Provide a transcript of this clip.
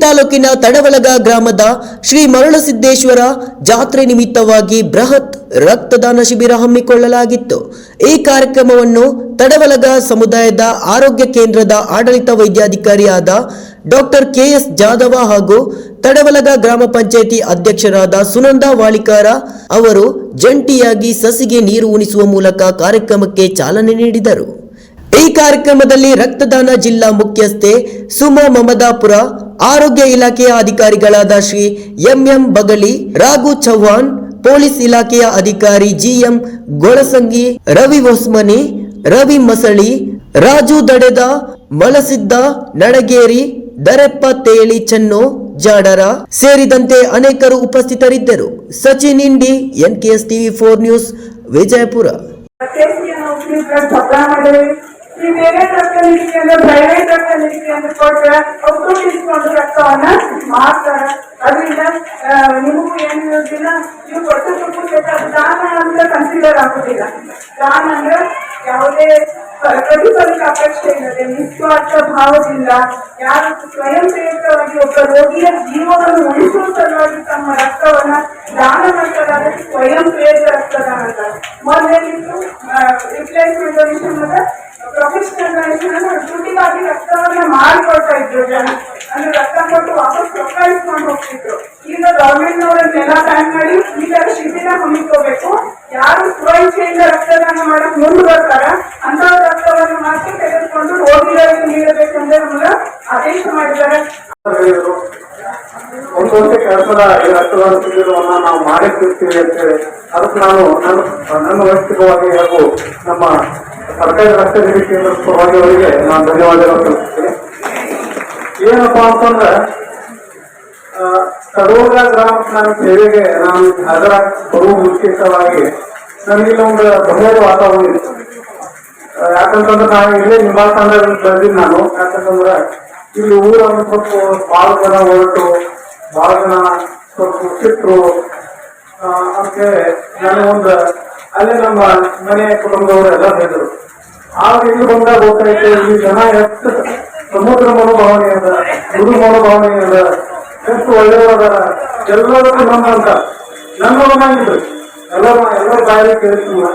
ತಾಲೂಕಿನ ತಡವಲಗ ಗ್ರಾಮದ ಶ್ರೀ ಮರಳುಸಿದ್ದೇಶ್ವರ ಜಾತ್ರೆ ನಿಮಿತ್ತವಾಗಿ ಬೃಹತ್ ರಕ್ತದಾನ ಶಿಬಿರ ಹಮ್ಮಿಕೊಳ್ಳಲಾಗಿತ್ತು. ಈ ಕಾರ್ಯಕ್ರಮವನ್ನು ತಡವಲಗ ಸಮುದಾಯದ ಆರೋಗ್ಯ ಕೇಂದ್ರದ ಆಡಳಿತ ವೈದ್ಯಾಧಿಕಾರಿಯಾದ ಡಾಕ್ಟರ್ ಕೆಎಸ್ ಜಾಧವ ಹಾಗೂ ತಡವಲಗ ಗ್ರಾಮ ಪಂಚಾಯಿತಿ ಅಧ್ಯಕ್ಷರಾದ ಸುನಂದಾ ವಾಳಿಕಾರ ಅವರು ಜಂಟಿಯಾಗಿ ಸಸಿಗೆ ನೀರು ಉಣಿಸುವ ಮೂಲಕ ಕಾರ್ಯಕ್ರಮಕ್ಕೆ ಚಾಲನೆ ನೀಡಿದರು. ಈ ಕಾರ್ಯಕ್ರಮದಲ್ಲಿ ರಕ್ತದಾನ ಜಿಲ್ಲಾ ಮುಖ್ಯಸ್ಥೆ ಸುಮಾ ಮಮದಾಪುರ, ಆರೋಗ್ಯ ಇಲಾಖೆಯ ಅಧಿಕಾರಿಗಳಾದ ಶ್ರೀ ಎಂಎಂ ಬಗಲಿ, ರಾಘು ಚೌಹಾಣ್, ಪೊಲೀಸ್ ಇಲಾಖೆಯ ಅಧಿಕಾರಿ ಜಿಎಂ ಗೊಳಸಂಗಿ, ರವಿ ಹೊಸ್ಮನಿ, ರವಿ ಮಸಳಿ, ರಾಜು ದಡೆದ, ಮಲಸಿದ್ದ ನಡಗೇರಿ, ದರೆಪ್ಪ ತೇಳಿ ಚನ್ನು ಜಾಡರ ಸೇರಿದಂತೆ ಅನೇಕರು ಉಪಸ್ಥಿತರಿದ್ದರು. ಸಚಿನ್ ಇಂಡಿ, NKS TV4 ನ್ಯೂಸ್, ವಿಜಯಪುರ. ಈ ಬೇರೆ ರಕ್ತನಿಧಿಕೆ ಅಂದ್ರೆ ಪ್ರೈವೇಟ್ ರಕ್ತನಿಧಿಕೆ ಅಂದ್ರೆ ಕೊಟ್ರೆ ಅವರು ಇಸ್ಕೊಂಡು ರಕ್ತವನ್ನ ಮಾಡ್ತಾರೆ. ಅದರಿಂದ ನಿಮಗೂ ಏನು ಇರೋದಿಲ್ಲ, ನೀವು ಕೊಟ್ಟದಕ್ಕೂ ಅದು ದಾನ ಅಂತ ಕನ್ಸಿಡರ್ ಆಗುದಿಲ್ಲ. ದಾನ ಅಂದ್ರೆ ಯಾವುದೇ ಪ್ರತಿಫಲದ ಅಪೇಕ್ಷೆ ಇಲ್ಲದೆ ನಿಸ್ವಾರ್ಥ ಭಾವದಿಂದ ಯಾರು ಸ್ವಯಂ ಪ್ರೇರಿತವಾಗಿ ಒಬ್ಬ ರೋಗಿಯ ಜೀವವನ್ನು ಉಳಿಸುವ ಸಲುವಾಗಿ ತಮ್ಮ ರಕ್ತವನ್ನ ದಾನ ಮಾಡ್ತಾರೆ. ಅದಕ್ಕೆ ಸ್ವಯಂ ಪ್ರೇರಿತ ರಕ್ತದಾನ ಅಂತಾರೆ. ಮೊದಲೇನಿತ್ತು ರಿಪ್ಲೇಸ್ಮೆಂಟ್ ಡೊನೇಷನ್ ಮತ್ತೆ ಪ್ರೊಫೆಷನಲ್ ಡೊನೇಷನ್ ದುಡ್ಡಿಗಾಗಿ ರಕ್ತವನ್ನ ಮಾಡಿಕೊಡ್ತಾ ಇದ್ರು ಜನ. ಅಂದ್ರೆ ರಕ್ತ ಕೊಟ್ಟು ವಾಪಸ್ ರೊಕ್ಕ ಇಸ್ಕೊಂಡು ಹೋಗ್ತಿದ್ರು. ಈಗ ಗವರ್ಮೆಂಟ್ನವರನ್ನೆಲ್ಲ ಬ್ಯಾನ್ ಮಾಡಿ ಈ ತರ ಶಿಬಿರ ಹಮ್ಮಿಕೋಬೇಕು. ಯಾರು ಸ್ವಇಚ್ಛೆಯಿಂದ ರಕ್ತದಾನ ಮಾಡಕ್ ಮುಂದೆ ಬರ್ತಾರ ಅಂತ ರಕ್ತವನ್ನು ಮಾತ್ರ ತೆಗೆದುಕೊಂಡು ರೋಗಿಗಳಿಗೆ ನೀಡಬೇಕೆಂದ್ರೆ ನಮ್ಗೆ ಆದೇಶ ಮಾಡಿದ್ದಾರೆ. ಒಂದು ವರ್ಷಕ್ಕೆ 2 ಸಲ ಈ ರಕ್ತದಾನ ಶಿಬಿರವನ್ನ ನಾವು ಮಾಡಿರ್ತೀವಿ ಅಂತ ಹೇಳಿ ಅದಕ್ಕೆ ನಾನು ನನ್ನ ವೈಯಕ್ತಿಕವಾಗಿ ಹಾಗೂ ನಮ್ಮ ಸರ್ಕಾರಿ ರಕ್ತ ನಿಧಿ ಕೇಂದ್ರ ಪರವಾಗಿ ಅವರಿಗೆ ನಾನು ಧನ್ಯವಾದಗಳು ಸಲ್ಲಿಸ್ತೀನಿ. ಏನಪ್ಪಾ ಅಂತಂದ್ರೆ ತಡವಲಗ ಗ್ರಾಮಕ್ಕೆ ನಾನು ಸೇವೆಗೆ ನಾನು ಅದರ ಬರುವ ಮುಂಚಿತವಾಗಿ ನನಗಿಲ್ಲ ಒಂದು ಭಯದ ವಾತಾವರಣ ಇತ್ತು. ಯಾಕಂತಂದ್ರೆ ನಾನು ಇಲ್ಲೇ ನಿವಾಸದಲ್ಲಿ ಬಂದಿದ್ದು ನಾನು. ಯಾಕಂತಂದ್ರೆ ಇಲ್ಲಿ ಊರನ್ನು ಸ್ವಲ್ಪ ಬಹಳ ಜನ ಹೊರಟು ಬಹಳ ಜನ ಸ್ವಲ್ಪ ಸಿಟ್ಟರು ಅಂತ ನನಗೊಂದು ಅಲ್ಲಿ ನಮ್ಮ ಮನೆ ಕುಟುಂಬದವರು ಎಲ್ಲ ಹೇಳಿದ್ರು. ಆಗ ಇಲ್ಲಿ ಬಂದಾಗ ಗೊತ್ತಾಯ್ತು ಈ ಜನ ಎಷ್ಟು ಸಮುದ್ರ ಮನೋಭಾವನೆ ಅದ, ಗುರು ಮನೋಭಾವನೆ ಅದ, ಎಷ್ಟು ಒಳ್ಳೆಯವರ ಎಲ್ಲರಿಗೂ ನಮ್ಮಂತ ನನ್ನವನ್ನಾಗಿದ್ರು. ಎಲ್ಲರ ಬಾಯಲ್ಲಿ ಕೇಳಿಸ್ತೀವಿ.